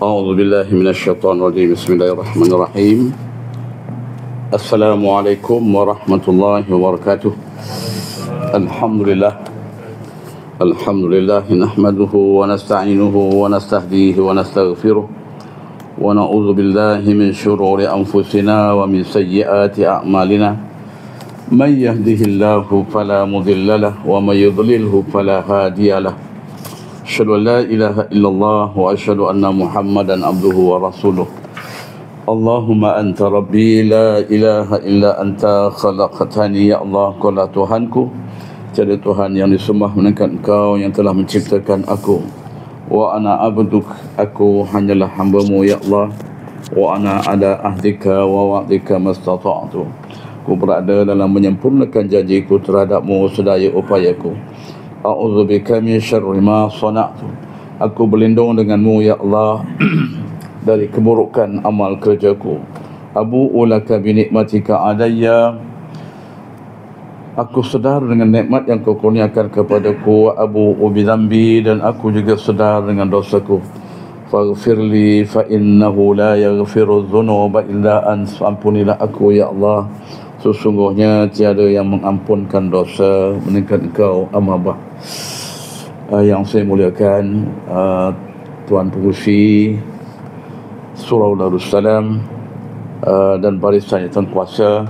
أعوذ بالله من الشيطان الرجيم. بسم الله الرحمن الرحيم. السلام عليكم ورحمة الله وبركاته. الحمد لله نحمده ونستعينه ونستهديه ونستغفره ونعوذ بالله من شرور أنفسنا ومن سيئات أعمالنا. من يهده الله فلا مضل له ومن يضلله فلا هادي له. أشهد أن لا إله إلا الله وأشهد أن محمدا عبده ورسوله. اللهم أنت ربي لا إله إلا أنت خلقتني ya Allah. Kaulah Tuhanku, tiada Tuhan yang disembah melainkan Engkau yang telah menciptakan aku. Wa ana abduk, aku hanyalah hamba-Mu ya Allah. Wa ana ala ahdika wa wa'dika mastata'tu, aku berada dalam menyempurnakan janjiku terhadap-Mu sedaya upayaku. A'udzubika min syarri ma sana'tu, aku berlindung dengan-Mu ya Allah dari keburukan amal kerjaku. Abu'u laka bi nikmatika alayya, aku sedar dengan nikmat yang Kau kurniakan kepadaku. Wa abu'u bi dzambi, dan aku juga sedar dengan dosaku. Faghfirli fa innahu la yaghfiru dzunuba illa ant, ampunilah aku ya Allah, sesungguhnya tiada yang mengampunkan dosa melainkan Engkau. Amma ba'd. Yang saya muliakan Tuan Pengerusi Surau Darussalam dan barisan yang kuasa,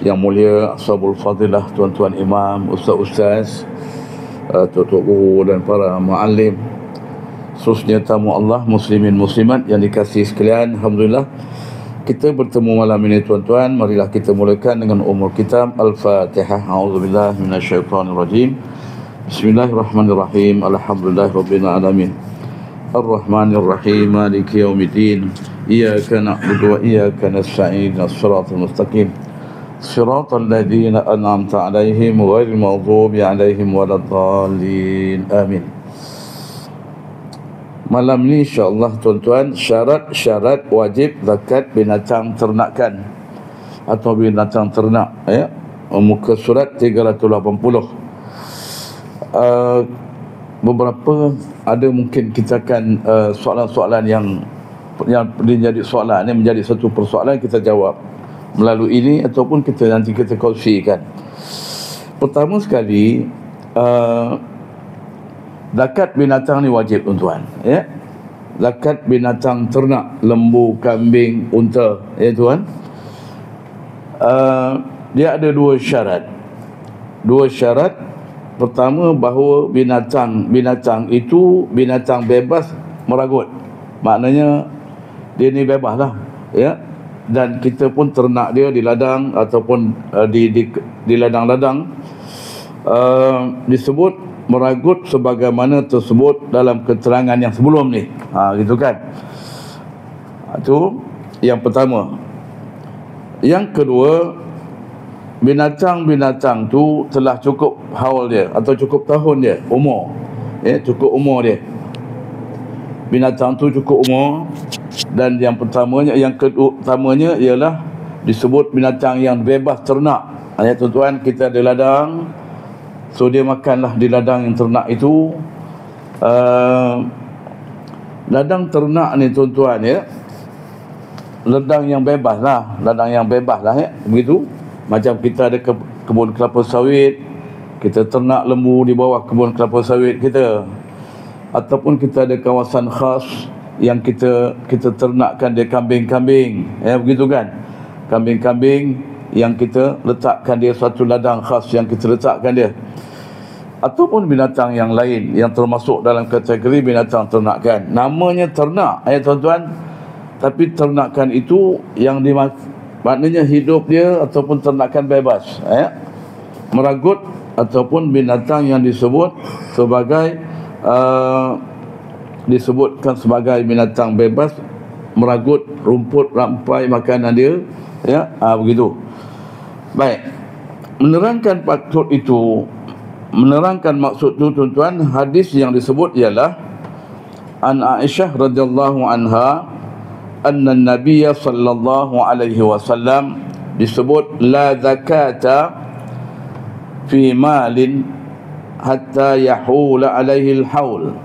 yang mulia Ashabul Fadilah, tuan-tuan imam, ustaz-ustaz, tuan-tuan guru dan para muallim, khususnya tamu Allah, muslimin muslimat yang dikasihi sekalian. Alhamdulillah kita bertemu malam ini tuan-tuan. Marilah kita mulakan dengan umul kitab Al-Fatihah. A'udzubillahi minasyaitonirrajim. Bismillahirrahmanirrahim. Alhamdulillahirabbil alamin. Ar-Rahmanir-Rahim. Maliki yaumiddin. Iyyaka na'budu wa iyyaka nasta'in. Shiratal mustaqim. Shiratal ladzina an'amta 'alaihim ghairil maghdubi 'alaihim waladdallin. Amin. Malam ni insya-Allah tuan-tuan, syarat-syarat wajib zakat binatang ternakan atau binatang ternak, ya. Muka surat 380. Beberapa ada mungkin kita akan soalan-soalan yang menjadi soalan ini menjadi satu persoalan, kita jawab melalui ini ataupun nanti kita kongsikan. Pertama sekali, zakat binatang ni wajib tuan-tuan, ya. Zakat binatang ternak, lembu, kambing, unta, ya tuan. Dia ada dua syarat. Pertama, bahawa binatang itu binatang bebas meragut. Maknanya dia ni bebas lah, ya. Dan kita pun ternak dia di ladang ataupun di ladang-ladang. Disebut meragut sebagaimana tersebut dalam keterangan yang sebelum ni, gitu kan. Itu yang pertama. Yang kedua, binatang tu telah cukup haul dia atau cukup tahun dia, umur, ya, cukup umur dia. Binatang tu cukup umur. Dan yang keduanya ialah disebut binatang yang bebas ternak. Ya tuan-tuan, kita ada ladang, so dia makanlah di ladang yang ternak itu. Ladang ternak ni tuan-tuan, ya, ladang yang bebas lah, ya, begitu. Macam kita ada kebun kelapa sawit, kita ternak lembu di bawah kebun kelapa sawit kita, ataupun kita ada kawasan khas yang kita ternakkan dia kambing-kambing, ya, begitu kan. Kambing-kambing yang kita letakkan dia satu ladang khas yang kita letakkan dia, ataupun binatang yang lain yang termasuk dalam kategori binatang ternakan. Namanya ternak, ya tuan-tuan, tapi ternakan itu yang maknanya hidup dia ataupun ternakan bebas, ya. Meragut ataupun binatang yang disebutkan sebagai binatang bebas meragut rumput rampai makanan dia, ya, begitu. Baik, menerangkan maksud itu tuan-tuan, hadis yang disebut ialah an Aisyah radhiyallahu anha anna Nabiya sallallahu alaihi wasallam, disebut la zakata fi malin hatta yahula alaihi al-haul.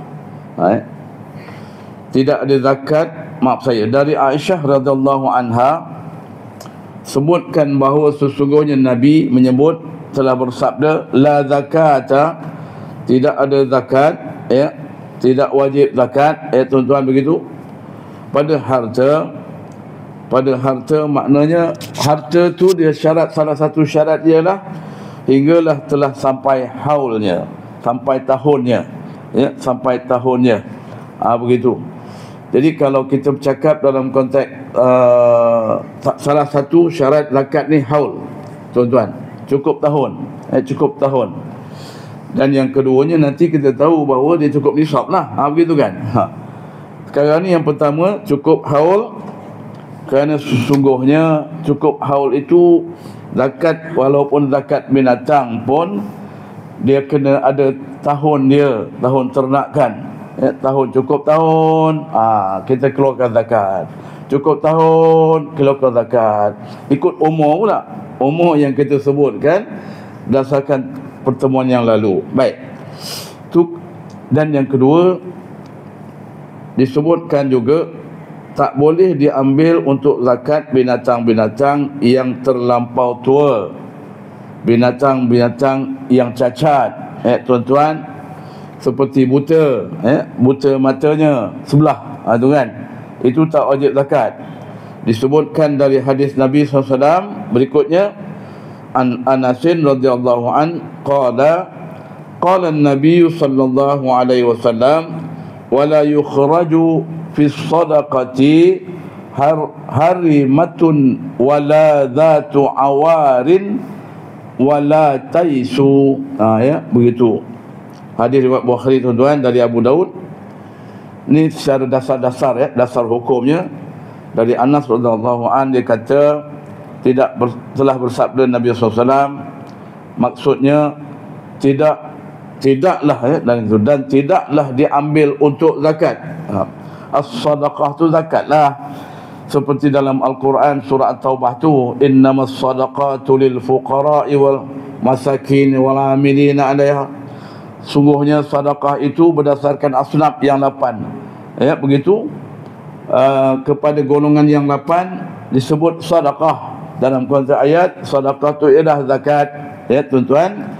tidak ada zakat. Maaf saya, dari Aisyah radhiyallahu anha sebutkan bahawa sesungguhnya Nabi menyebut, telah bersabda, la zakata, tidak ada zakat, ya, tidak wajib zakat, tuan-tuan, begitu, pada harta. Pada harta maknanya harta tu dia syarat, salah satu syarat ialah hinggalah telah sampai haulnya, sampai tahunnya, ya, sampai tahunnya. Begitu. Jadi kalau kita bercakap dalam konteks salah satu syarat zakat ni haul, tuan-tuan, cukup tahun, cukup tahun. Dan yang keduanya nanti kita tahu bahawa dia cukup nisab lah, begitu kan. Sekarang ni yang pertama cukup haul, kerana sesungguhnya cukup haul itu zakat, walaupun zakat binatang pun dia kena ada tahun dia, tahun ternakan, ya, tahun, cukup tahun, kita keluarkan zakat, cukup tahun keluarkan zakat, ikut umur pula, umur yang kita sebutkan berdasarkan pertemuan yang lalu. Baik, dan yang kedua disebutkan juga tak boleh diambil untuk zakat binatang-binatang yang terlampau tua, binatang-binatang yang cacat, tuan-tuan, seperti buta, buta matanya sebelah, tu kan, itu tak wajib zakat. Disebutkan dari hadis Nabi SAW berikutnya, an Anasin radhiyallahu an qala an-nabiy sallallahu alaihi wasallam wala yukhraju fi sadaqati harimatun wala dhatu awarin wala taisu. Ya, begitu. Hadis riwayat Bukhari, tuan-tuan, dari Abu Daud. Ini secara dasar-dasar, ya, dasar hukumnya. Dari Anas radhiyallahu an, dia kata telah bersabda Nabi SAW, maksudnya tidaklah, ya, dan tidaklah diambil untuk zakat. As-sadaqah tu zakat lah, seperti dalam Al-Quran surah At-Taubah tu, innamas sadaqatu lil fuqara'i wal masakin wal amilina 'alaiha. Sungguhnya sedekah itu berdasarkan asnaf yang 8, ya, begitu. Kepada golongan yang 8 disebut sedekah. Dalam konteks ayat, sedekah itu ialah zakat, ya, tuan-tuan.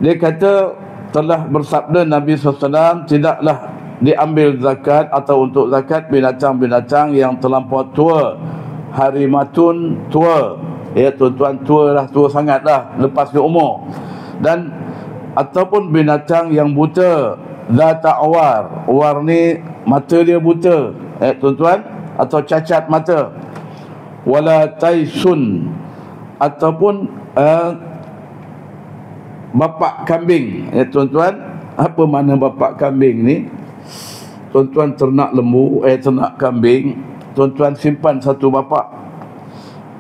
Dia kata telah bersabda Nabi SAW, tidaklah diambil zakat atau untuk zakat binatang-binatang yang terlampau tua, harimatun, tua, ya, tuan-tuan, tua lah, tua sangat lah, lepas di umur, dan ataupun binatang yang buta, zata awar, awar ni mata dia buta, tuan-tuan, atau cacat mata, wala taisun, ataupun bapak kambing, ya, tuan-tuan. Apa makna bapak kambing ni? Tuan-tuan ternak lembu, ternak kambing, tuan-tuan simpan satu bapak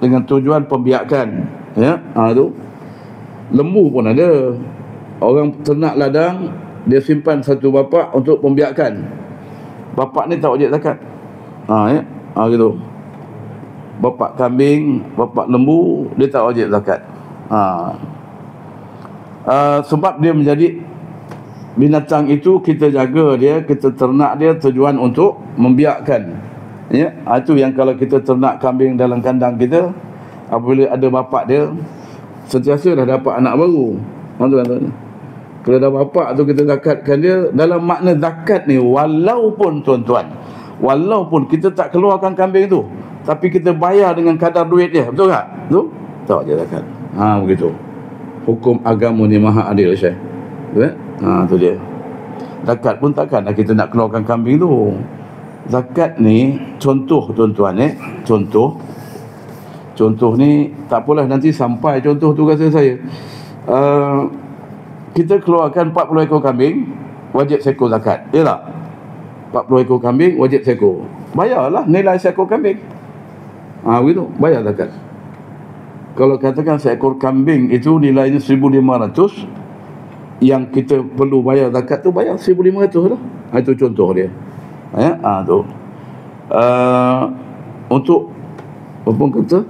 dengan tujuan pembiakan, ya, tu. Lembu pun ada, orang ternak ladang, dia simpan satu bapak untuk pembiakan. Bapak ni tak wajib zakat, ya, gitu. Bapak kambing, bapak lembu, dia tak wajib zakat. Sebab dia menjadi binatang itu, kita jaga dia, kita ternak dia tujuan untuk membiakkan, ya. Itu yang kalau kita ternak kambing dalam kandang kita, apabila ada bapak dia, sentiasa dah dapat anak baru, tuan-tuan. Kalau dah bapak tu kita zakatkan dia. Dalam makna zakat ni, walaupun, tuan-tuan, walaupun kita tak keluarkan kambing tu, tapi kita bayar dengan kadar duit dia, betul tak? Tu tak wajib zakat. Begitu. Hukum agama ni maha adil, Syekh. Betul? Tu dia. Zakat pun takkanlah kita nak keluarkan kambing tu. Zakat ni contoh, tuan-tuan, contoh ni tak apalah, nanti sampai contoh tu kata saya. Kita keluarkan 40 ekor kambing, wajib seekor zakat, ya tak? 40 ekor kambing wajib seekor. Bayarlah nilai seekor kambing. Begitu, bayar zakat. Kalau katakan seekor kambing itu nilainya 1,500, yang kita perlu bayar zakat tu bayar 1,500 lah. Itu contoh dia, ya. Tu untuk apa kata,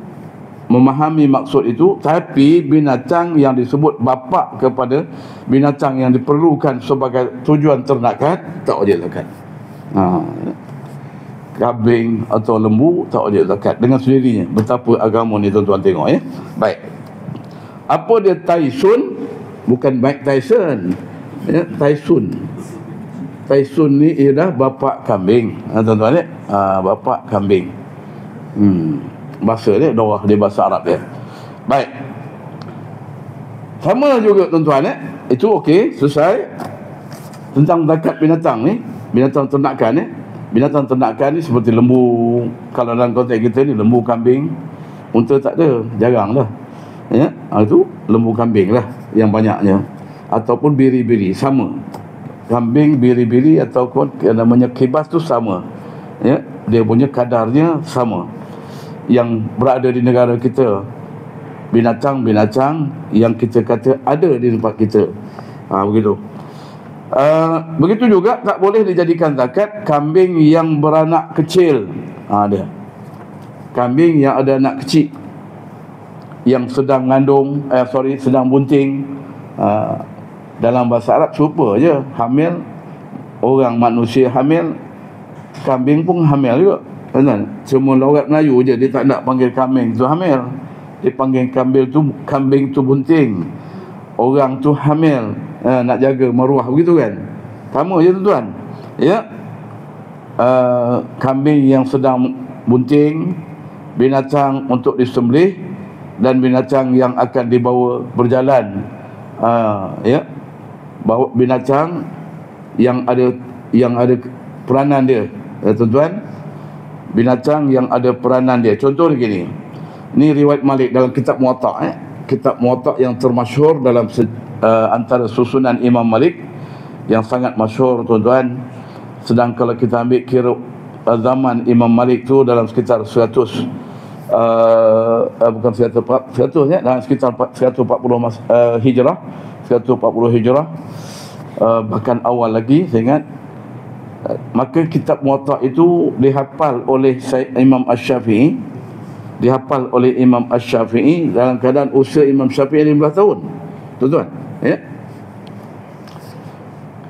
memahami maksud itu. Tapi binatang yang disebut bapak kepada binatang yang diperlukan sebagai tujuan ternakan, tak wajib zakat. kambing atau lembu, tak wajib zakat dengan sendirinya. Betapa agama ni tuan-tuan tengok ya. Baik. Apa dia Tyson? Bukan Mike Tyson ya, Tyson. Tyson ni ialah bapa kambing, tuan-tuan ya. Bapa kambing. Bahasa dia, doa dia bahasa Arab dia. Baik. Sama juga tuan-tuan ya. Itu okey, selesai. Tentang zakat binatang ni, binatang ternakan ni. Binatang ternakan ni seperti lembu, kalau dalam konteks kita ni lembu, kambing. Unta tak ada, jarang lah ya. Itu lembu, kambing lah yang banyaknya. Ataupun biri-biri, sama. Kambing, biri-biri ataupun namanya kibas tu sama ya. Dia punya kadarnya sama. Yang berada di negara kita, binatang-binatang yang kita kata ada di tempat kita. Begitu. Begitu juga tak boleh dijadikan zakat kambing yang beranak kecil. Dia kambing yang ada anak kecil, yang sedang mengandung, sedang bunting. Dalam bahasa Arab serupa je, hamil. Orang manusia hamil, kambing pun hamil juga, kan? Cuma logat Melayu je, dia tak nak panggil kambing tu hamil, dia panggil kambing tu bunting. Orang tu hamil, nak jaga maruah, begitu kan? Sama je tuan-tuan ya. Kambing yang sedang bunting, binatang untuk disembelih, dan binatang yang akan dibawa berjalan, ya, bawa binatang yang ada peranan dia, tuan-tuan. Binatang yang ada peranan dia. Contoh begini, ni riwayat Malik dalam kitab Muwatta, kitab Muwatta yang termasyhur dalam antara susunan Imam Malik, yang sangat masyhur tuan-tuan. Sedang kalau kita ambil kira zaman Imam Malik tu dalam sekitar 100 bukan 100 ya, dalam sekitar 140 Hijrah, 140 Hijrah, bahkan awal lagi saya ingat. Maka kitab Muwatta itu dihafal oleh Imam Asy-Syafi'i, dihafal oleh Imam Asy-Syafi'i dalam keadaan usia Imam Syafi'i 15 tahun, tuan-tuan ya.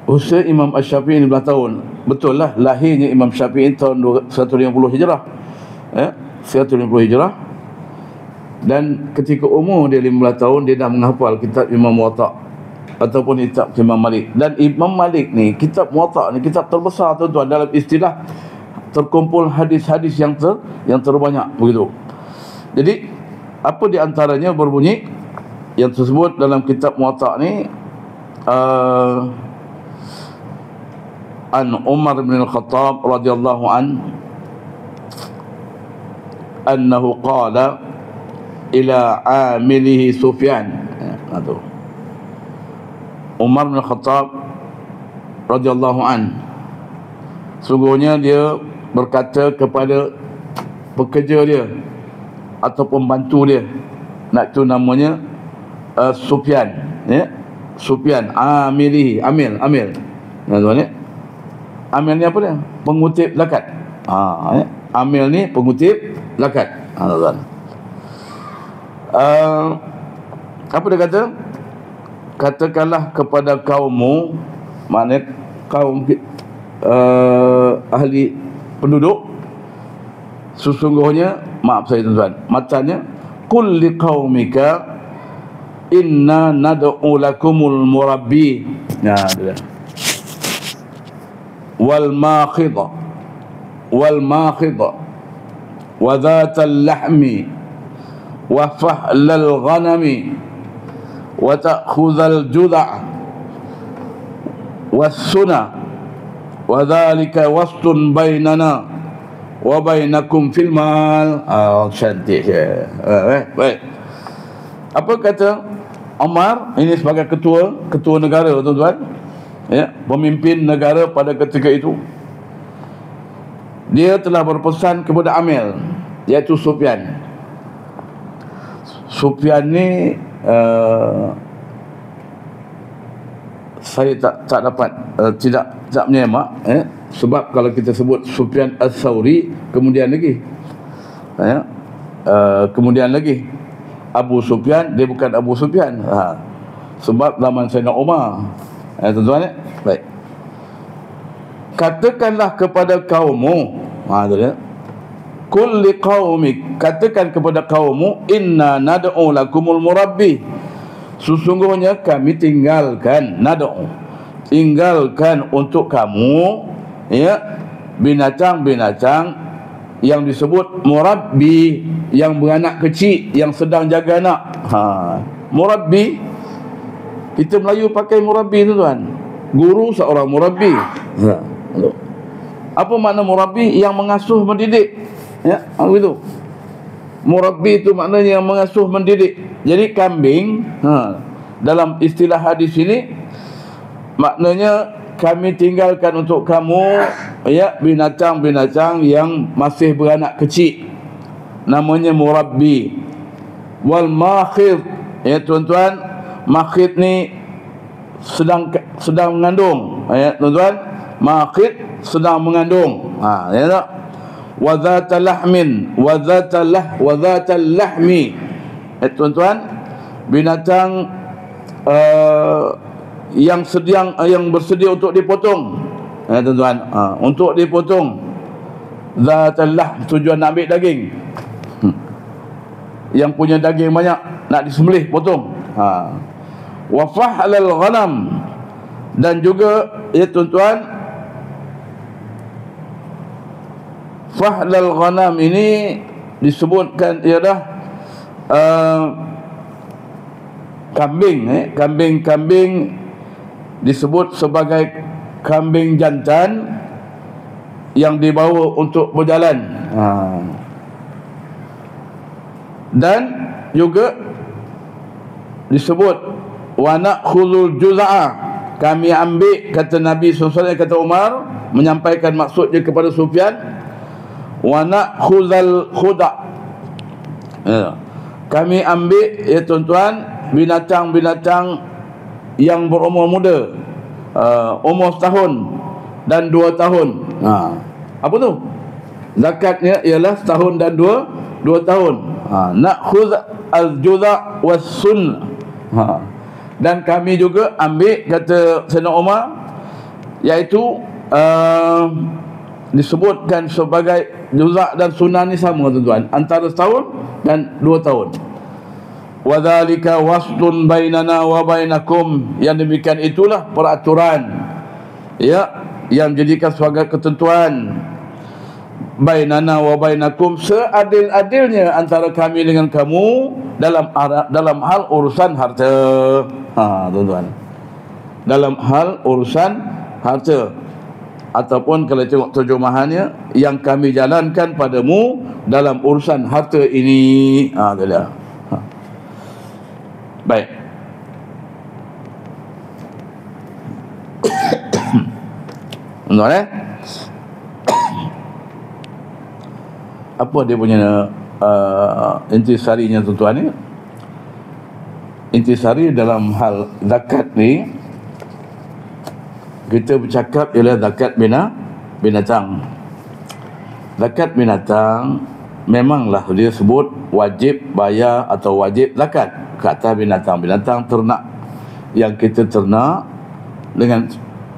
Usia Imam Asy-Syafi'i 15 tahun. Betul lah, lahirnya Imam Syafi'i tahun 150 Hijrah ya, 150 Hijrah. Dan ketika umur dia 15 tahun, dia dah menghafal kitab Imam Muwatta ataupun kitab Imam Malik. Dan Imam Malik ni, kitab Muwatta ni kitab terbesar tuan-tuan, dalam istilah terkumpul hadis-hadis yang terbanyak, begitu. Jadi apa di antaranya berbunyi yang tersebut dalam kitab Muwatta ni, an Umar bin Al-Khattab radhiyallahu annahu qala ila amilihi Sufyan. Umar bin Al-Khattab radhiyallahu sungguhnya dia berkata kepada pekerja dia atau pembantu dia, nak tu namanya Sufyan ya. Sufyan amilihi, amil tuan ya. Amil ni apa dia? Pengutip zakat. Ya. Amil ni pengutip zakat. Tuan. Apa dia kata? Katakanlah kepada kaummu, maknanya kaum ahli penduduk, sesungguhnya, maaf saya tuan-tuan, matanya, qul liqaumika inna nad'u lakumul murabbi. Dia wal makhidha wa dhatal lahmi wa fahlal ghanami wa ta'khudhal judha' was sunnah wa dhalika wastun bainana wa bainakum fil mal. Cantik je. Baik. Apa kata Umar ini sebagai ketua negara tuan-tuan ya, pemimpin negara pada ketika itu? Dia telah berpesan kepada Amil, iaitu Sufyan. Sufyan ni saya tak dapat tidak menyemak sebab kalau kita sebut Sufyan Ats-Tsauri, kemudian lagi Abu Sufyan, dia bukan Abu Sufyan, sebab zaman Sayyidina Umar. Tuan-tuan baik. Katakanlah kepada kaummu, Tu dia. Qul liqaumik, katakan kepada kaummu, inna nad'u lakumul murabbi, sesungguhnya kami tinggalkan untuk kamu, ya, binatang-binatang yang disebut murabbi, yang beranak kecil, yang sedang jaga anak. Murabbi, kita Melayu pakai murabbi tu tuan. Guru seorang murabbi. Apa makna murabbi? Yang mengasuh, mendidik. Ya, begitu. Murabbi itu maknanya yang mengasuh, mendidik. Jadi kambing, dalam istilah hadis ini maknanya kami tinggalkan untuk kamu, ya, binatang-binatang yang masih beranak kecil, namanya murabbi. Wal makhid, ya tuan-tuan, makhid ni sedang mengandung, ya tuan-tuan, makhid sedang mengandung. Ya tak? Wa dzatal lahmi, tuan-tuan, binatang yang bersedia untuk dipotong, tuan-tuan, untuk dipotong. Dzatal lahm, tujuan nak ambil daging, yang punya daging banyak, nak disembelih, potong. Wa fahlal ghanam, dan juga, ya tuan-tuan, fahlal ghanam ini disebutkan ialah kambing disebut sebagai kambing jantan yang dibawa untuk berjalan. Dan juga disebut wa na'khudhul juz'a, kami ambil, kata Nabi SAW, kata Umar menyampaikan maksudnya kepada Sufyan, wa na'khudhal khuda', kami ambil, ya tuan-tuan, binatang-binatang yang berumur muda, umur setahun dan 2 tahun. Apa tu? Zakatnya ialah setahun dan 2 tahun. Na'khudh al-judha' was-sunnah. Dan kami juga ambil, kata Sayyidina Umar, iaitu disebutkan sebagai juzak dan sunnah ni sama tuan-tuan, antara setahun dan 2 tahun. Wa dzalika wasdun bainana wa bainakum, yang demikian itulah peraturan, ya, yang dijadikan sebagai ketentuan bainana wa bainakum, seadil-adilnya antara kami dengan kamu dalam hal urusan harta. Tuan-tuan, dalam hal urusan harta, ataupun kalau tengok terjemahannya, yang kami jalankan padamu dalam urusan harta ini. Itulah. Baik. Tuan-tuan, apa dia punya intisarinya tuan-tuan ni? Intisari dalam hal zakat ni, kita bercakap ialah zakat binatang. Zakat binatang memanglah dia sebut wajib bayar atau wajib zakat ke atas binatang-binatang ternak yang kita ternak dengan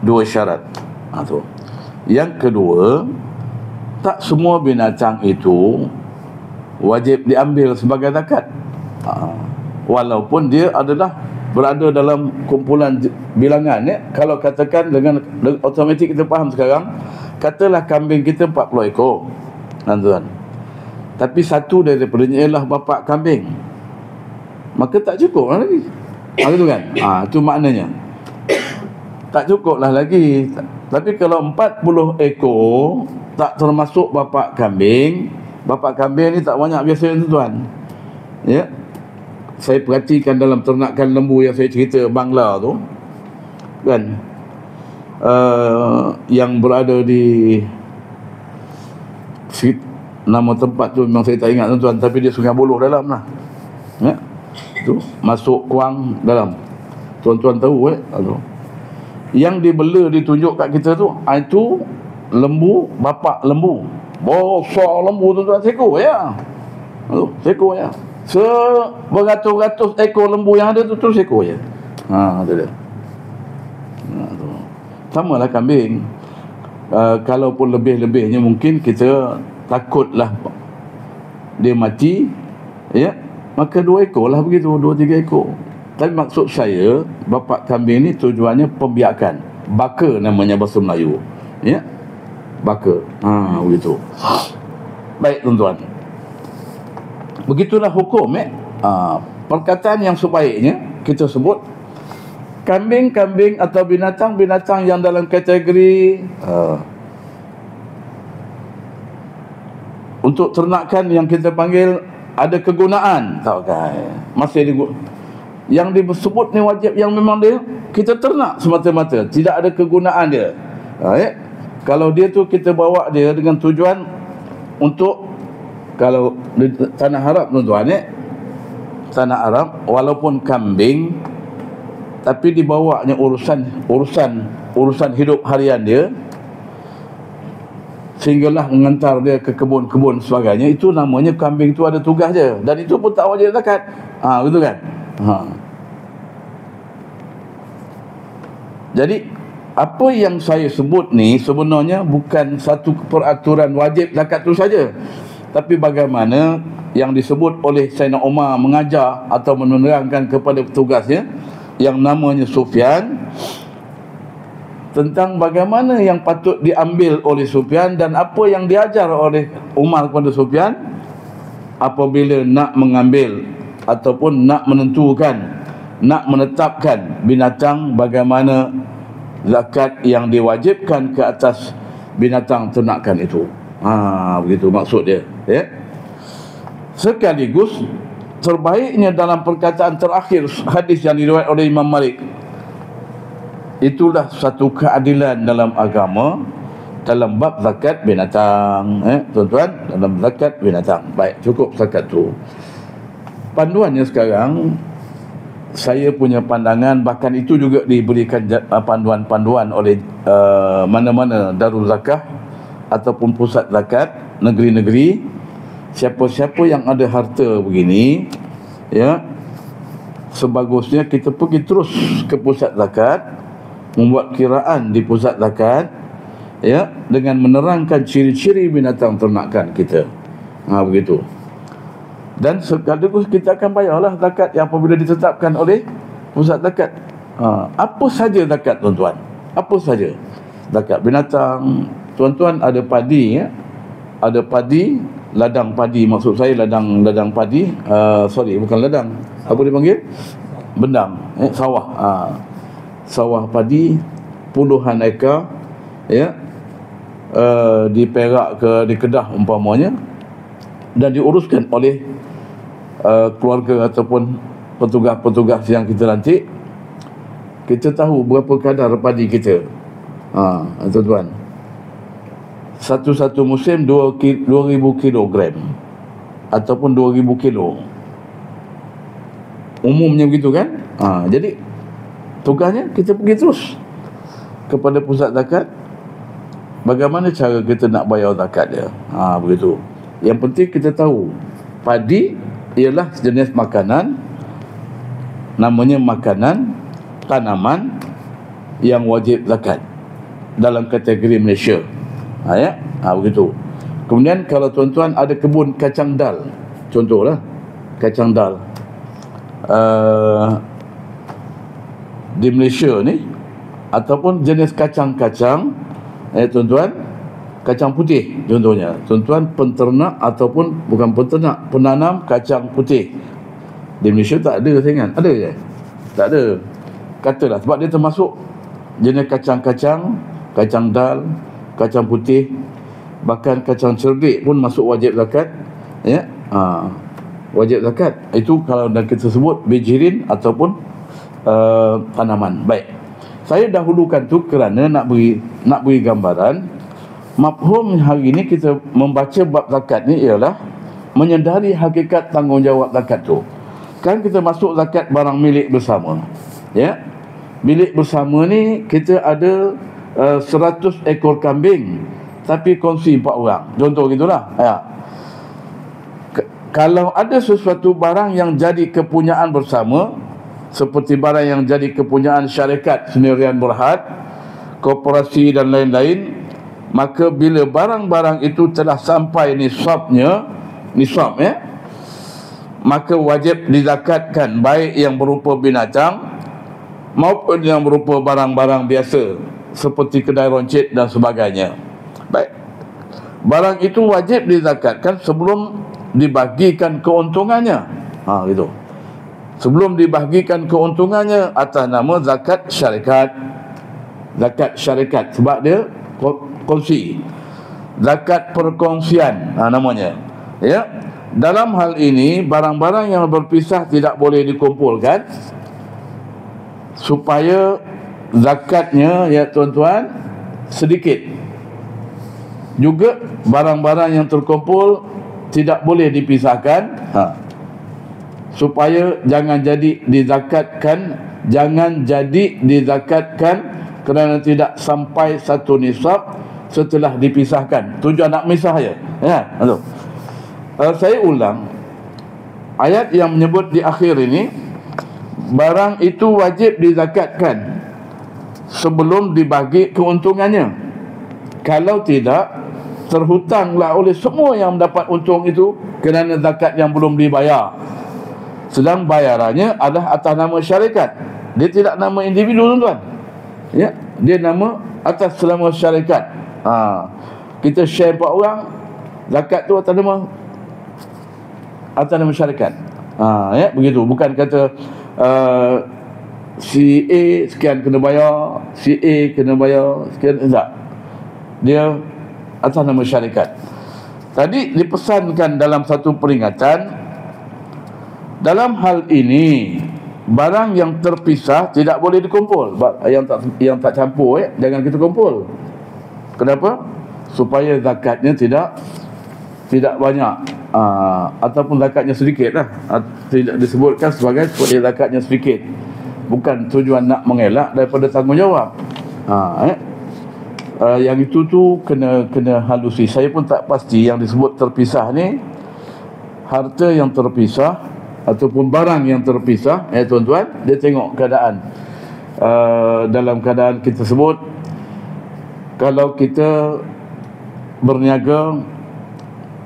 2 syarat. Tu. Yang kedua, tak semua binatang itu wajib diambil sebagai zakat, walaupun dia adalah berada dalam kumpulan bilangan, ya. Kalau katakan dengan automatik kita faham sekarang, katalah kambing kita 40 ekor, tuan-tuan, tapi satu daripadanya ialah bapa kambing, maka tak cukup lagi. Itu kan? Itu maknanya tak cukup lah lagi. Tapi kalau 40 ekor tak termasuk bapa kambing ni tak banyak biasanya, tuan-tuan, ya. Saya perhatikan dalam ternakan lembu yang saya cerita Bangla tu kan, yang berada di nama tempat tu memang saya tak ingat, tuan-tuan, tapi dia Sungai Buloh dalam lah, ya. Tu masuk Kuang dalam, tuan-tuan tahu, yang dibela ditunjuk kat kita tu, itu lembu, bapa lembu, besar lembu, tuan-tuan, seekor ya. Seekor ya. Beratus-ratus ekor lembu yang ada tu seekor je. Tu dia. Sama lah kambing. Kalaupun lebih-lebihnya mungkin kita takutlah dia mati, ya, maka 2 ekor lah begitu, 2-3 ekor. Tapi maksud saya, bapak kambing ni tujuannya pembiakan. Baka namanya bahasa Melayu, ya, baka. Begitu. Baik tuan-tuan, begitulah hukum, perkataan yang sebaiknya kita sebut kambing-kambing atau binatang-binatang yang dalam kategori untuk ternakan yang kita panggil ada kegunaan, tahu kan? Masih yang disebut ni wajib, yang memang dia kita ternak semata-mata, tidak ada kegunaan dia. Kalau dia tu kita bawa dia dengan tujuan untuk, kalau di tanah Arab tuan-tuan, tanah Arab walaupun kambing, tapi dibawanya urusan hidup harian dia, sehinggalah mengantar dia ke kebun-kebun sebagainya, itu namanya kambing tu ada tugas je, dan itu pun tak wajib zakat. Betul kan? Jadi apa yang saya sebut ni sebenarnya bukan satu peraturan wajib zakat tu saja, tapi bagaimana yang disebut oleh Sayyidina Umar mengajar atau menerangkan kepada petugasnya yang namanya Sufyan, tentang bagaimana yang patut diambil oleh Sufyan dan apa yang diajar oleh Umar kepada Sufyan apabila nak mengambil ataupun nak menentukan, nak menetapkan binatang, bagaimana zakat yang diwajibkan ke atas binatang ternakan itu. Begitu maksud dia, ya. Sekaligus terbaiknya dalam perkataan terakhir hadis yang diriwayatkan oleh Imam Malik, itulah satu keadilan dalam agama dalam bab zakat binatang, tuan-tuan, dalam zakat binatang. Baik, cukup zakat tu. Panduannya sekarang, saya punya pandangan, bahkan itu juga diberikan panduan-panduan oleh mana-mana darul zakah ataupun pusat zakat negeri-negeri. Siapa-siapa yang ada harta begini, ya, sebagusnya kita pergi terus ke pusat zakat, membuat kiraan di pusat zakat, ya, dengan menerangkan ciri-ciri binatang ternakan kita. Begitu. Dan sekaligus kita akan bayarlah zakat yang apabila ditetapkan oleh pusat zakat. Apa saja zakat, tuan-tuan? Apa saja zakat binatang? Tuan-tuan, ada padi, ya. Ada padi, ladang padi, maksud saya ladang padi, sorry, bukan ladang, apa dipanggil? Bendang, sawah. Sawah padi puluhan ekar, ya, di Perak ke di Kedah umpamanya, dan diuruskan oleh keluarga ataupun petugas-petugas yang kita lantik. Kita tahu berapa kadar padi kita, tuan-tuan. Satu musim 2.000 kilogram ataupun 2.000 kilo, umumnya begitu kan. Jadi tugasnya kita pergi terus kepada pusat zakat, bagaimana cara kita nak bayar zakat dia. Begitu. Yang penting kita tahu padi ialah sejenis makanan, namanya makanan tanaman yang wajib zakat dalam kategori Malaysia. Ya, begitu. Kemudian kalau tuan-tuan ada kebun kacang dal, contohlah kacang dal di Malaysia ni, ataupun jenis kacang-kacang, tuan-tuan, kacang putih contohnya, tuan-tuan penternak ataupun bukan penternak, penanam kacang putih di Malaysia tak ada, saya ingat ada je? Tak ada, katalah, sebab dia termasuk jenis kacang-kacang, kacang dal, kacang putih, bahkan kacang cerdik pun masuk wajib zakat, ya. Wajib zakat itu kalau dah kita sebut bijirin ataupun tanaman. Baik, saya dahulukan tu kerana nak beri gambaran. Mafhum hari ini kita membaca bab zakat ni ialah menyedari hakikat tanggungjawab zakat tu. Kan kita masuk zakat barang milik bersama, ya. Milik bersama ni kita ada 100 ekor kambing, tapi kongsi 4 orang, contoh gitulah, ya. Kalau ada sesuatu barang yang jadi kepunyaan bersama, seperti barang yang jadi kepunyaan syarikat sendirian berhad, koperasi dan lain-lain, maka bila barang-barang itu telah sampai nisab maka wajib dizakatkan, baik yang berupa binatang maupun yang berupa barang-barang biasa seperti kedai roncit dan sebagainya. Baik, barang itu wajib dizakatkan sebelum dibagikan keuntungannya. Gitu. Sebelum dibagikan keuntungannya atas nama zakat syarikat. Zakat syarikat sebab dia kongsi. Zakat perkongsian namanya. Ya. Dalam hal ini barang-barang yang berpisah tidak boleh dikumpulkan supaya zakatnya, ya tuan-tuan, sedikit. Juga barang-barang yang terkumpul tidak boleh dipisahkan supaya jangan jadi dizakatkan kerana tidak sampai satu nisab setelah dipisahkan. Tujuan nak misah je. Ya, saya ulang. Ayat yang menyebut di akhir ini, barang itu wajib dizakatkan sebelum dibagi keuntungannya. Kalau tidak, terhutanglah oleh semua yang mendapat untung itu kerana zakat yang belum dibayar. Sedang bayarannya adalah atas nama syarikat. Dia tidak nama individu, tuan-tuan. Ya, dia nama atas nama syarikat. Kita share 4 orang, zakat tu atas nama syarikat. Ya, begitu. Bukan kata si A sekian kena bayar, si A kena bayar sekian, tak. Dia atas nama syarikat. Tadi dipesankan dalam satu peringatan, dalam hal ini barang yang terpisah tidak boleh dikumpul. Yang tak campur, jangan kita kumpul. Kenapa? Supaya zakatnya tidak banyak, ataupun zakatnya sedikit lah. Tidak disebutkan sebagai supaya zakatnya sedikit. Bukan tujuan nak mengelak daripada tanggungjawab. Yang itu tu kena halusi. Saya pun tak pasti yang disebut terpisah ni harta yang terpisah ataupun barang yang terpisah. Tuan-tuan, dia tengok keadaan. Dalam keadaan kita sebut, kalau kita berniaga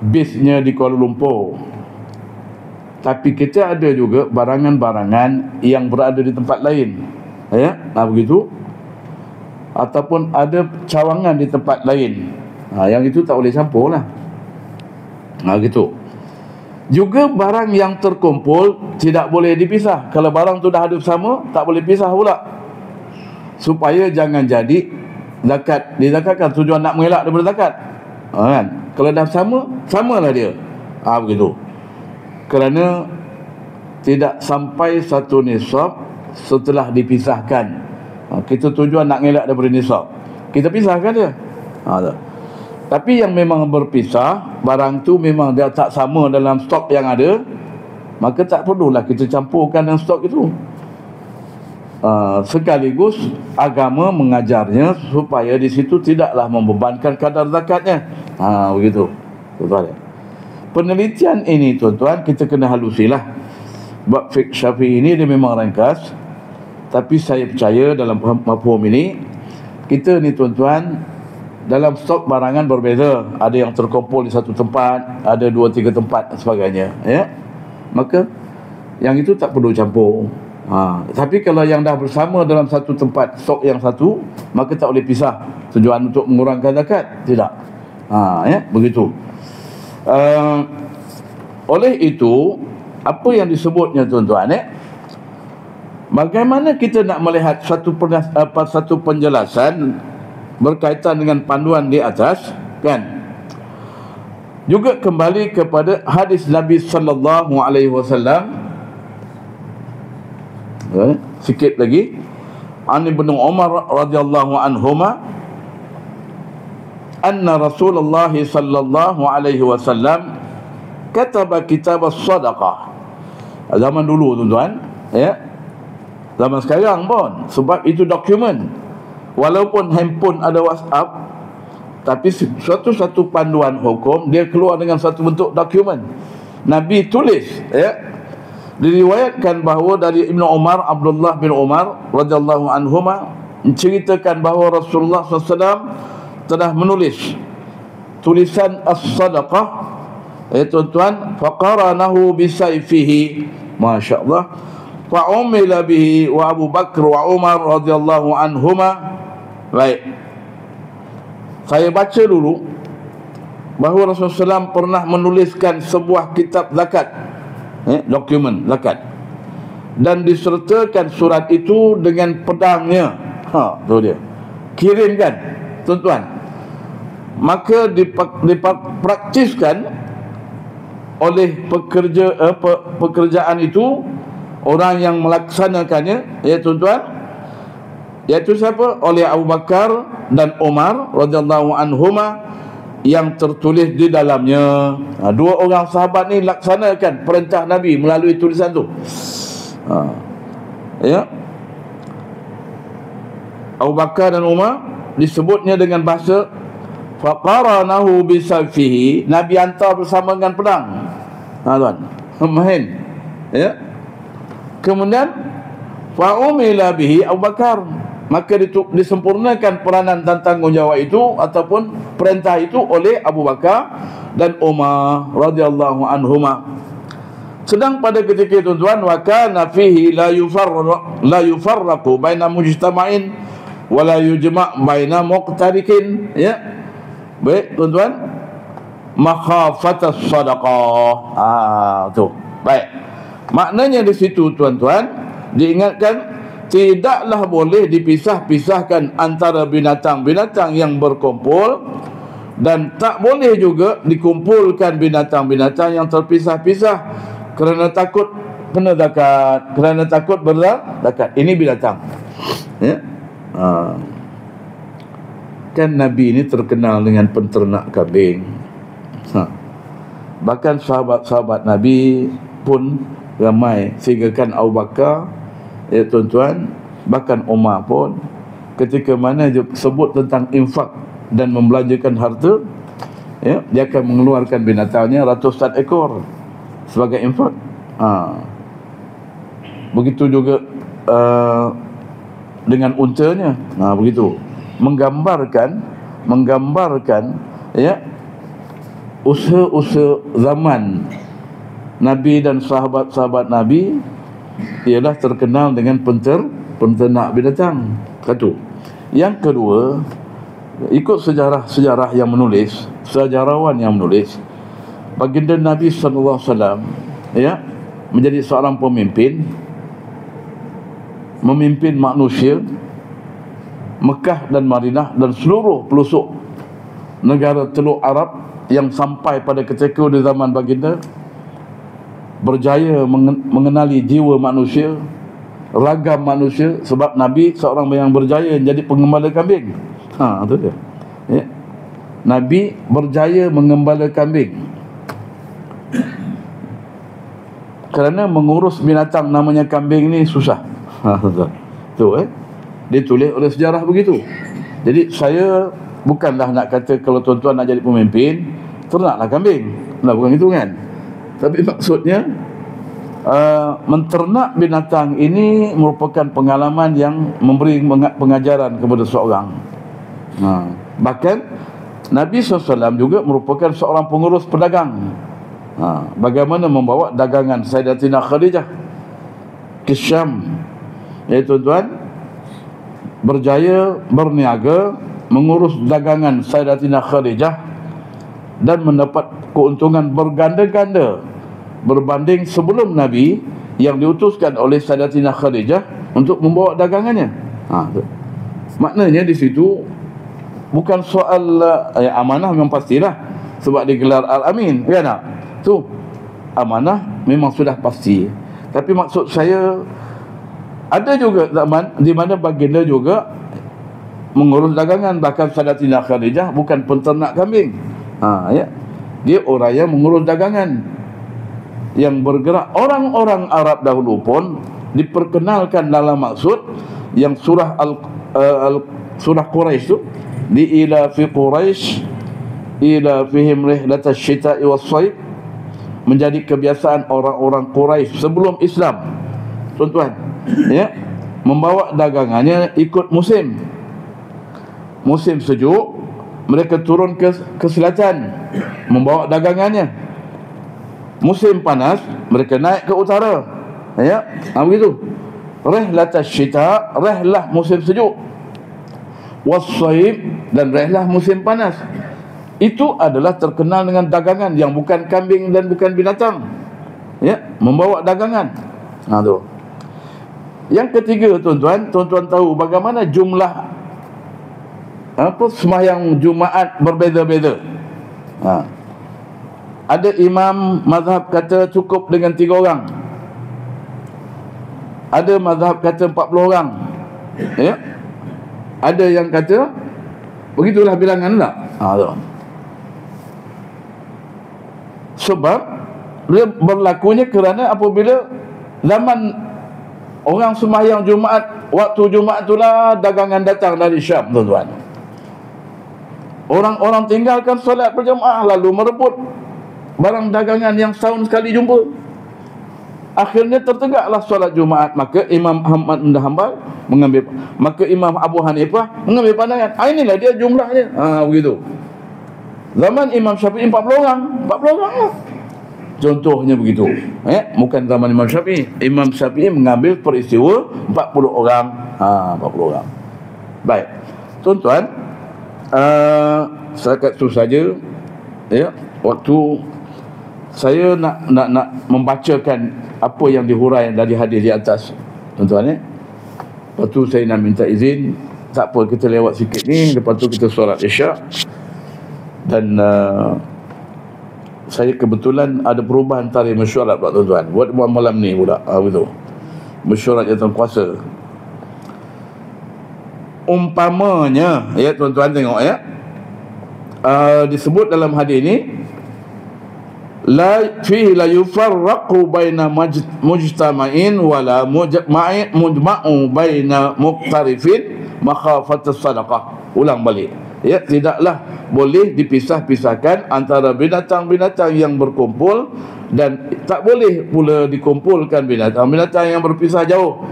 bisnya di Kuala Lumpur, tapi kita ada juga barangan-barangan yang berada di tempat lain, begitu, ataupun ada cawangan di tempat lain, yang itu tak boleh campur lah. Gitu. Juga barang yang terkumpul tidak boleh dipisah. Kalau barang tu dah ada bersama, tak boleh pisah pula, supaya jangan jadi zakat dizakatkan. Tujuan nak mengelak daripada zakat, kan? Kalau dah samalah dia. Begitu. Kerana tidak sampai satu nisab setelah dipisahkan. Kita tujuan nak ngelak daripada nisab, kita pisahkan dia. Tapi yang memang berpisah, barang tu memang dia tak sama dalam stok yang ada, maka tak perlulah kita campurkan dengan stok itu. Sekaligus agama mengajarnya supaya di situ tidaklah membebankan kadar zakatnya. Begitu, tuan-tuan. Penelitian ini, tuan-tuan, kita kena halusilah. Bab fiqh Syafi'i ini dia memang ringkas, tapi saya percaya dalam mafhum ini, kita ni, tuan-tuan, dalam stok barangan berbeza. Ada yang terkumpul di satu tempat, ada 2-3 tempat dan sebagainya, ya. Maka yang itu tak perlu campur. Tapi kalau yang dah bersama dalam satu tempat, stok yang satu, maka tak boleh pisah. Tujuan untuk mengurangkan zakat, tidak. Ya, begitu. Oleh itu, apa yang disebutnya, tuan-tuan, bagaimana kita nak melihat satu penjelasan berkaitan dengan panduan di atas, kan? Juga kembali kepada hadis Nabi sallallahu alaihi wasallam. Sikit lagi. An Ibnu Umar radhiyallahu anhuma anna Rasulullah sallallahu alaihi wasallam kataba kitab as-sadaqah. Zaman dulu, tuan-tuan, ya. Zaman sekarang pun, sebab itu dokumen. Walaupun handphone ada WhatsApp, tapi satu panduan hukum dia keluar dengan satu bentuk dokumen. Nabi tulis, ya. Diriwayatkan bahawa dari Ibnu Umar, Abdullah bin Umar radhiyallahu anhuma, menceritakan bahawa Rasulullah SAW telah menulis tulisan as-sadaqah, tuan-tuan, faqaranahu bisayfihi, masya-Allah, fa umila bihi wa Abu Bakar wa Umar radhiyallahu anhuma. Baik, saya baca dulu bahawa Rasulullah SAW pernah menuliskan sebuah kitab zakat, dokumen zakat, dan disertakan surat itu dengan pedangnya. Tu dia, kirimkan, tuan-tuan. Maka dipraktiskan oleh pekerjaan itu orang yang melaksanakannya, ya tuan-tuan, iaitu siapa? Oleh Abu Bakar dan Umar radhiyallahu anhuma, yang tertulis di dalamnya. Dua orang sahabat ni laksanakan perintah Nabi melalui tulisan tu. Ya, Abu Bakar dan Umar disebutnya dengan bahasa faqaranahu bisayfihi, Nabi hantar bersama dengan pedang. Tuan, main, ya. Kemudian fa umila bihi Abu Bakar, maka disempurnakan peranan dan tanggungjawab itu ataupun perintah itu oleh Abu Bakar dan Umar radhiyallahu anhuma. Sedang pada ketika itu, tuan, wa kana fihi la yufarraqu baina mujtama'in wa la yujma' baina muqtarikin, ya. Baik, tuan-tuan, makhafatas sadaqah. Tu. Baik. Maknanya di situ, tuan-tuan, diingatkan tidaklah boleh dipisah-pisahkan antara binatang-binatang yang berkumpul, dan tak boleh juga dikumpulkan binatang-binatang yang terpisah-pisah kerana takut kena zakat, kerana takut berzakat. Ini binatang, ya. Kan Nabi ini terkenal dengan penternak kambing. Bahkan sahabat-sahabat Nabi pun ramai, sehingga kan Abu Bakar, ya tuan-tuan, bahkan Umar pun ketika mana dia sebut tentang infak dan membelanjakan harta, ya, dia akan mengeluarkan binatangnya ratusan ekor sebagai infak. Begitu juga dengan untanya. Begitu menggambarkan, ya, usaha-usaha zaman Nabi dan sahabat-sahabat Nabi ialah terkenal dengan penternak binatang. Satu. Yang kedua, ikut sejarah yang menulis, sejarawan yang menulis, baginda Nabi sallallahu alaihi wasallam, ya, menjadi seorang pemimpin, memimpin manusia Mekah dan Madinah dan seluruh pelosok negara Teluk Arab yang sampai pada ketika di zaman baginda, berjaya mengenali jiwa manusia, ragam manusia, sebab Nabi seorang yang berjaya menjadi pengembala kambing. Itu dia, ya. Nabi berjaya mengembala kambing kerana mengurus binatang namanya kambing ni susah. Tu, ditulis oleh sejarah begitu. Jadi saya bukanlah nak kata kalau tuan-tuan nak jadi pemimpin, ternaklah kambing. Bukan itu kan. Tapi maksudnya menternak binatang ini merupakan pengalaman yang memberi pengajaran kepada seorang. Bahkan Nabi SAW juga merupakan seorang pengurus pedagang. Bagaimana membawa dagangan Sayyidatina Khadijah ke Syam, ya tuan-tuan, berjaya berniaga mengurus dagangan Sayyidatina Khadijah dan mendapat keuntungan berganda-ganda berbanding sebelum Nabi yang diutuskan oleh Sayyidatina Khadijah untuk membawa dagangannya. Maknanya di situ bukan soal amanah, memang pastilah sebab digelar Al-Amin, kan tak? Tu amanah memang sudah pasti. Tapi maksud saya, ada juga zaman di mana baginda juga mengurus dagangan. Bahkan Sayyidatina Khadijah bukan penternak kambing, ya, dia orang yang mengurus dagangan, yang bergerak. Orang-orang Arab dahulu pun diperkenalkan dalam maksud yang surah surah Quraisy tu, di ila fi Quraisy ila fihim rihlatash syita'i was-sayf, menjadi kebiasaan orang-orang Quraisy sebelum Islam, tuan-tuan, ya, membawa dagangannya ikut musim sejuk mereka turun ke selatan membawa dagangannya. Musim panas mereka naik ke utara. Ya, begitu. Rihlat asy-syita, rihlah musim sejuk. Was-sayf, dan rihlah musim panas. Itu adalah terkenal dengan dagangan yang bukan kambing dan bukan binatang. Ya, membawa dagangan. Tu. Yang ketiga, tuan-tuan tahu bagaimana jumlah sembahyang Jumaat berbeza-beza. Ada imam mazhab kata cukup dengan 3 orang. Ada mazhab kata 40 orang. Ya. Ada yang kata begitulah bilangan tak? Tu. Sebab dia berlakunya kerana apabila zaman orang sembahyang Jumaat, waktu Jumaat itulah dagangan datang dari Syam, tuan-tuan. Orang-orang tinggalkan solat berjamaah lalu merebut barang dagangan yang setahun sekali jumpa. Akhirnya tertegaklah solat Jumaat. Maka Imam Ahmad bin Hanbal mengambil, maka Imam Abu Hanifah mengambil pandangan, inilah dia jumlahnya. Begitu. Zaman Imam Syafi'i 40 orang lah. Contohnya begitu. Bukan zaman Imam Syafi'i. Imam Syafi'i mengambil peristiwa 40 orang. 40 orang. Baik. Tuan-tuan, setakat itu saja. Ya, waktu saya nak membacakan apa yang dihurai dari hadis di atas, tuan-tuan. Lepas tu saya nak minta izin. Tak apa, kita lewat sikit ni. Lepas tu kita solat Isyak. Dan saya kebetulan ada perubahan tarikh mesyuarat pula, tuan-tuan. Buat malam ni pula. Begitu. Mesyuarat jatuh kuasa. Umpamanya, ya tuan-tuan tengok ya. Disebut dalam hadis ni, la fihi la yufarraqu baina mujtama'in wala mujma'u baina muqtarifin makhafat as-sadaqah. Ulang balik. Ya, tidaklah boleh dipisah-pisahkan antara binatang-binatang yang berkumpul, dan tak boleh pula dikumpulkan binatang-binatang yang berpisah jauh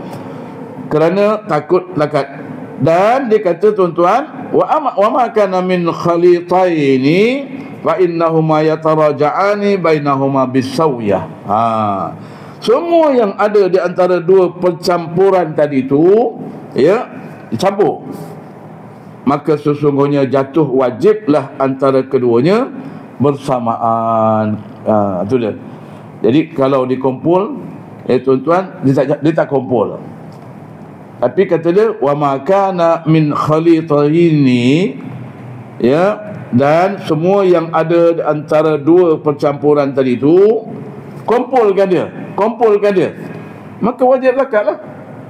kerana takut lakat. Dan dia kata, tuan-tuan, wa ma kana min khalitaini fa innahuma yataraja'ani bainahuma bisawiyah. Semua yang ada di antara dua percampuran tadi tu, ya, dicampur, maka sesungguhnya jatuh wajiblah antara keduanya bersamaan. Itu dia. Jadi kalau dikumpul, tuan-tuan, dia tak kumpul. Tapi kata dia, wa ma kana min khalitaini, ya, dan semua yang ada di antara dua percampuran tadi tu, kumpulkan dia, maka wajib zakat lah.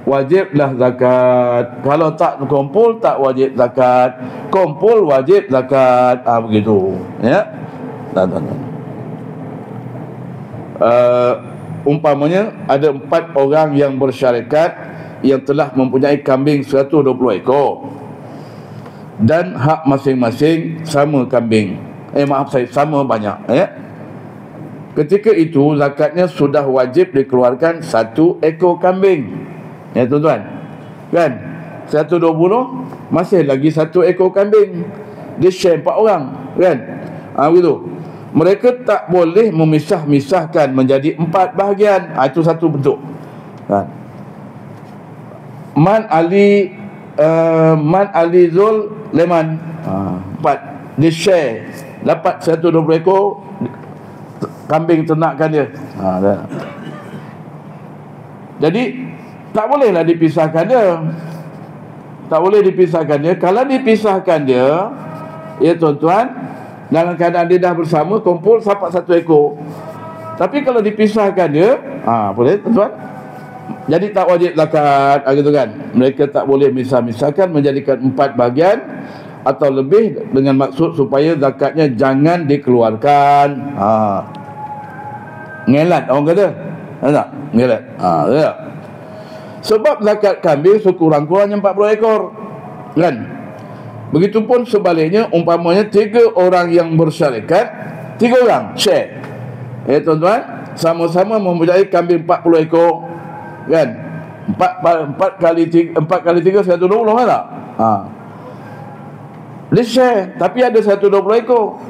Wajiblah zakat. Kalau tak kumpul, tak wajib zakat. Kumpul, wajib zakat. Begitu. Ya. Umpamanya ada 4 orang yang bersyarikat yang telah mempunyai kambing 120 ekor, dan hak masing-masing sama kambing. Sama banyak. Ya. Ketika itu zakatnya sudah wajib dikeluarkan 1 ekor kambing. Ya, tuan-tuan. Kan? 120, masih lagi 1 ekor kambing. Dia share 4 orang. Kan? Begitu. Mereka tak boleh memisah-misahkan menjadi 4 bahagian. Itu satu bentuk. Kan? Man Ali Zul Leman. 4. Dia share. Dapat 120 ekor kambing ternakkan dia. Jadi tak bolehlah dipisahkan dia. Tak boleh dipisahkan dia. Kalau dipisahkan dia, ya tuan-tuan, dalam keadaan dia dah bersama, kumpul dapat 1 ekor. Tapi kalau dipisahkan dia, boleh tuan-tuan, jadi tak wajib zakat, gitu kan. Mereka tak boleh misah-misahkan menjadikan 4 bahagian atau lebih, dengan maksud supaya zakatnya jangan dikeluarkan. Ngelat orang kata. Tak? Ngelat. Ya. Sebab zakat kambing sekurang-kurangnya 40 ekor. Kan? Begitupun sebaliknya, umpamanya 3 orang yang bersyarikat, 3 orang share. Ya tuan-tuan, sama-sama mempunyai kambing 40 ekor. Kan? 4 kali 3 120 kan tak? Dia share, tapi ada 120 ekor.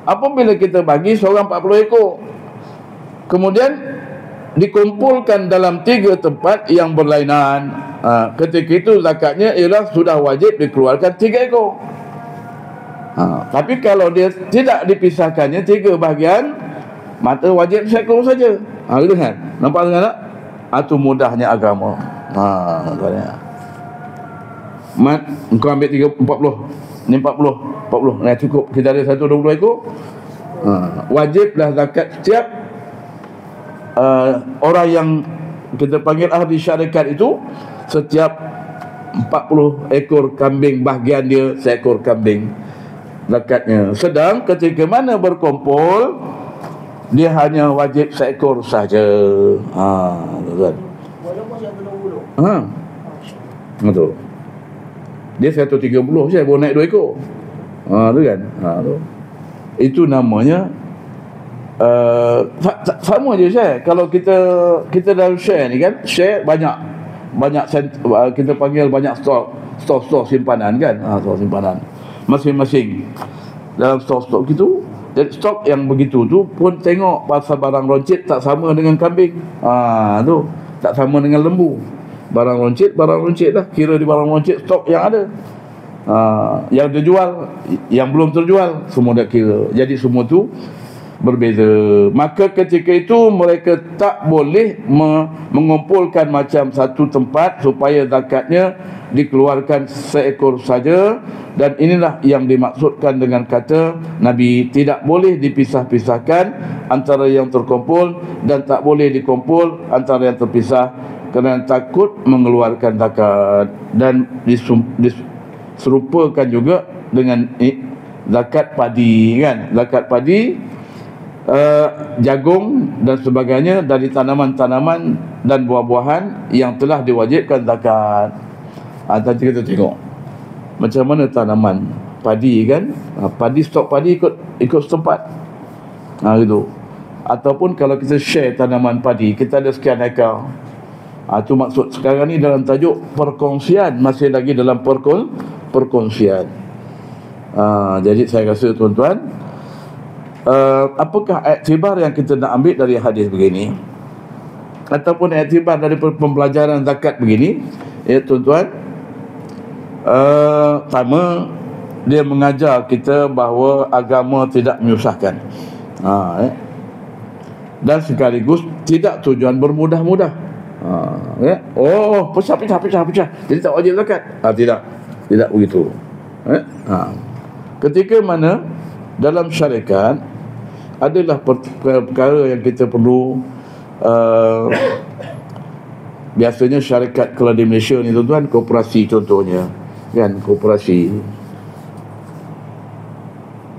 Apabila kita bagi seorang 40 ekor, kemudian dikumpulkan dalam 3 tempat yang berlainan, ketika itu zakatnya ialah sudah wajib dikeluarkan 3 ekor. Tapi kalau dia tidak dipisahkannya 3 bahagian, maka wajib seekor saja. Gitu kan? Nampak dengan tak? Itu mudahnya agama. Kau ambil 40. Ni 40. Nah, cukup. Kita ada 120 ekor. Wajiblah zakat setiap orang yang kita panggil ahli syarikat itu, setiap 40 ekor kambing bahagian dia seekor kambing zakatnya. Sedang ketika mana berkumpul, dia hanya wajib seekor saja. Betul. Betul. Dia 130 je, baru naik 2 ekor. Tu kan. Tu. Itu namanya sama je saya. Kalau kita dalam share ni kan, share banyak kita panggil banyak stok simpanan kan. Stok simpanan masing-masing dalam stok gitu. Jadi stok yang begitu tu pun tengok pasal barang roncit tak sama dengan kambing. Tu tak sama dengan lembu. Barang roncit lah, kira di barang roncit stok yang ada. Yang terjual, yang belum terjual, semua dah kira. Jadi semua tu berbeza. Maka ketika itu mereka tak boleh mengumpulkan macam satu tempat supaya zakatnya dikeluarkan seekor saja. Dan inilah yang dimaksudkan dengan kata Nabi, tidak boleh dipisah-pisahkan antara yang terkumpul dan tak boleh dikumpul antara yang terpisah, kerana takut mengeluarkan zakat. Dan diserupakan juga dengan zakat padi kan. Zakat padi, jagung dan sebagainya dari tanaman-tanaman dan buah-buahan yang telah diwajibkan zakat. Nanti kita tengok macam mana tanaman padi kan. Padi, stok padi ikut setempat. Gitu. Ataupun kalau kita share tanaman padi, kita ada sekian ekar. Itu maksud sekarang ni dalam tajuk perkongsian, masih lagi dalam perkongsian. Jadi saya rasa tuan-tuan, apakah iktibar yang kita nak ambil dari hadis begini, ataupun iktibar dari pembelajaran zakat begini, ya tuan-tuan, pertama, dia mengajar kita bahawa agama tidak menyusahkan, dan sekaligus tidak tujuan bermudah-mudah. Pecah. Jadi tak wajib zakat. Tidak begitu. Ketika mana dalam syarikat adalah perkara yang kita perlu, biasanya syarikat kalau di Malaysia ni tuan-tuan, koperasi contohnya kan, koperasi.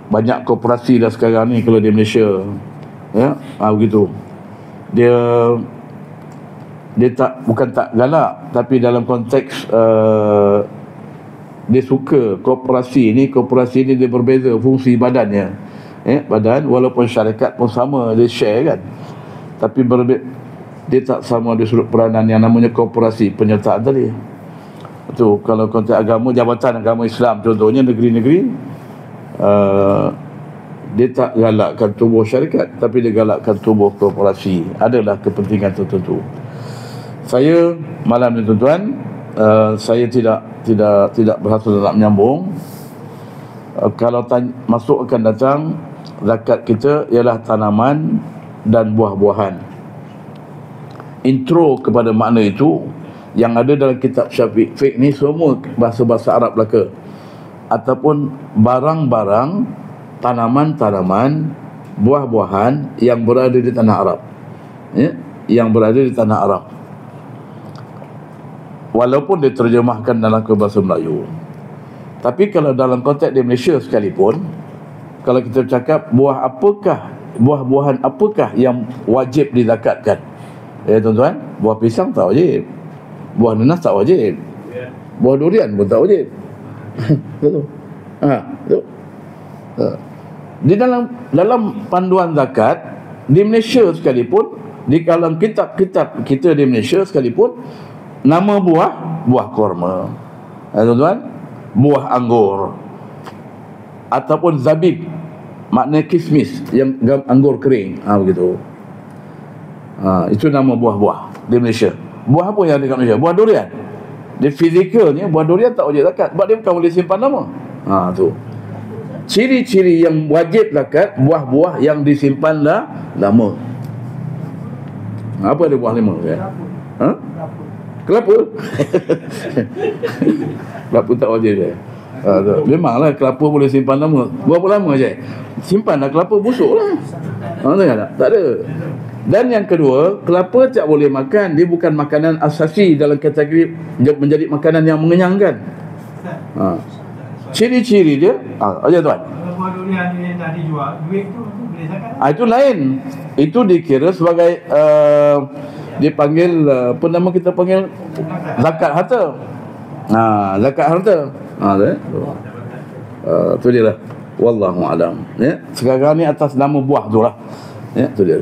Banyak koperasi dah sekarang ni kalau di Malaysia, ya, begitu. Dia bukan tak galak, tapi dalam konteks dia suka koperasi ni dia berbeza fungsi badannya. Badan walaupun syarikat pun sama, dia share kan, tapi dia tak sama di sudut peranan yang namanya koperasi penyertaan tadi. Tu kalau konteks agama, Jabatan Agama Islam contohnya, negeri-negeri, dia tak galakkan tubuh syarikat, tapi dia galakkan tubuh koperasi. Adalah kepentingan tertentu. Saya malam ni tuan-tuan, saya tidak berhasil nak menyambung. Kalau masuk akan datang, zakat kita ialah tanaman dan buah-buahan. Intro kepada makna itu yang ada dalam kitab Syafiq Fiqh ni semua bahasa-bahasa Arab belaka, ataupun barang-barang, tanaman-tanaman, buah-buahan yang berada di tanah Arab, ya, yang berada di tanah Arab, walaupun diterjemahkan dalam bahasa Melayu. Tapi kalau dalam konteks di Malaysia sekalipun, kalau kita cakap buah-buahan apakah yang wajib dizakatkan, ya tuan-tuan, buah pisang tak wajib, buah nanas tak wajib, buah durian pun tak wajib. Betul. Betul. Di dalam panduan zakat di Malaysia sekalipun, di dalam kitab-kitab kita di Malaysia sekalipun, nama buah kurma, tuan-tuan, buah anggur, ataupun zabib, maknanya kismis yang anggur kering, begitu. Itu nama buah-buah di Malaysia. Buah apa yang ada kat Malaysia? Buah durian. Dia fizikalnya buah durian tak wajib zakat sebab dia bukan boleh simpan lama. Tu ciri-ciri yang wajib zakat, buah-buah yang disimpan lama. Apa ada buah lima kan? Kelapa. Kelapa tak wajib je. Memanglah kelapa boleh simpan lama. Berapa lama je? Simpanlah kelapa busuk lah. Tak ada. Dan yang kedua, kelapa tak boleh makan. Dia bukan makanan asasi dalam kategori menjadi makanan yang mengenyangkan. Ciri-ciri dia aja tuan. Kalau buah durian yang dah dijual, duit tu boleh zakat? Itu lain. Itu dikira sebagai dipanggil apa nama kita panggil, zakat harta. Zakat harta. Tu dia lah. Wallahu alam. Ya, sekarang ni atas nama buah tu lah. Ya, tu dia.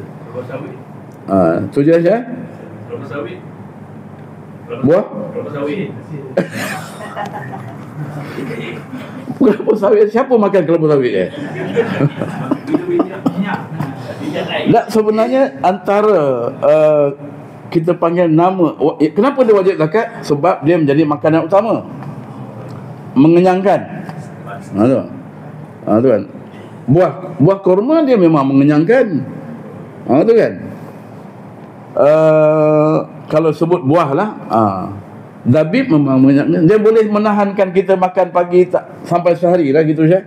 Tu je saja. Kelapa sawit. Buah? Kelapa sawit. Kelapa sawit, siapa makan kelapa sawit Minyak. Tak, sebenarnya antara kita panggil nama. Kenapa dia wajib zakat? Sebab dia menjadi makanan utama, mengenyangkan. Tu kan. Buah kurma dia memang mengenyangkan. Tu kan. Kalau sebut buah lah, zabib memang mengenyangkan. Dia boleh menahankan kita makan pagi tak sampai sehari lah gitu Syekh.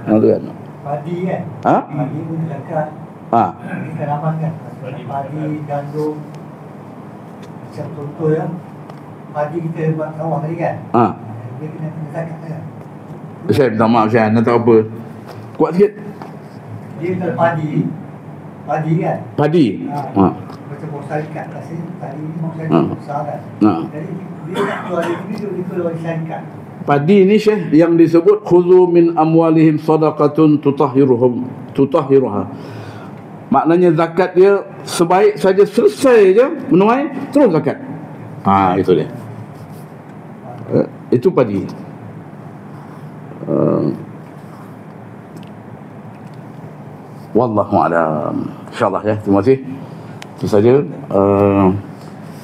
Tu kan. Padi kan? Padi pun zakat. Kita amalkan. Padi, gandum. Macam contoh ya, padi kita buat sawah tadi kan? Dia kena zakat kan? Syekh minta maaf Syekh, nak tahu apa? Kuat sikit. Dia kalau padi kan? Padi. Macam bosal ikat rasanya. Padi ni bosal ikat besar kan? Jadi dia tak keluar dari itu, dia keluar dari ikat. Padi ni Syekh yang disebut khuzu min amwalihim sadaqatun tutahhiruha. Maknanya zakat dia sebaik saja selesai je menuai, terus zakat. Itu dia. Itu padi. Wallahu a'lam. InsyaAllah ya. Terima kasih. Itu saja.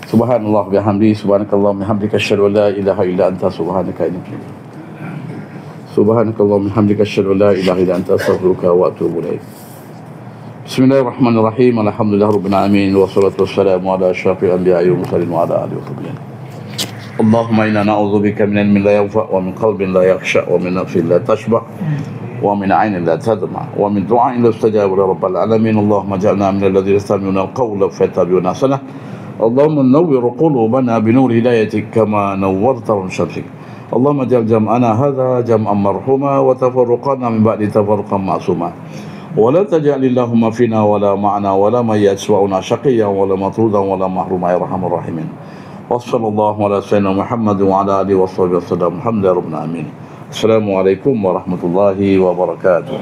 Subhanallah bihamdi, subhanakallahumma bihamdika asyhadu an la ilaha illa anta subhanaka inni subhanakallahumma bihamdika asyhadu an la ilaha illa anta astaghfiruka wa atubu ilaik. Bismillahirrahmanirrahim. Alhamdulillahirabbil alamin wassalatu wassalamu ala asyrafil anbiya'i wal mursalin wa ala alihi washabbihi. Allahumma inna na'udzubika min ilmin la yanfa' wa min qalbin la yakhsha' wa min nafsin la tashba' wa min 'ainin la tadma' wa min du'a'in la yustajab li rabbil alamin. Allahumma ij'alna min alladhina yastami'una al-qawla fayattabi'una ahsanah. اللهم نور قلوبنا بنور هدايتك كما نورت من شمسك. اللهم اجعل جمعنا هذا جمعا مرحوما وتفرقنا من بعد تفرقا معصوما ولا تجعل اللهم فينا ولا معنا ولا من يسوعنا شقيا ولا مطرودا ولا محروما يا ارحم الراحمين. وصلى الله على سيدنا محمد وعلى اله وصحبه وسلم. الحمد لله رب العالمين. السلام عليكم ورحمة الله وبركاته.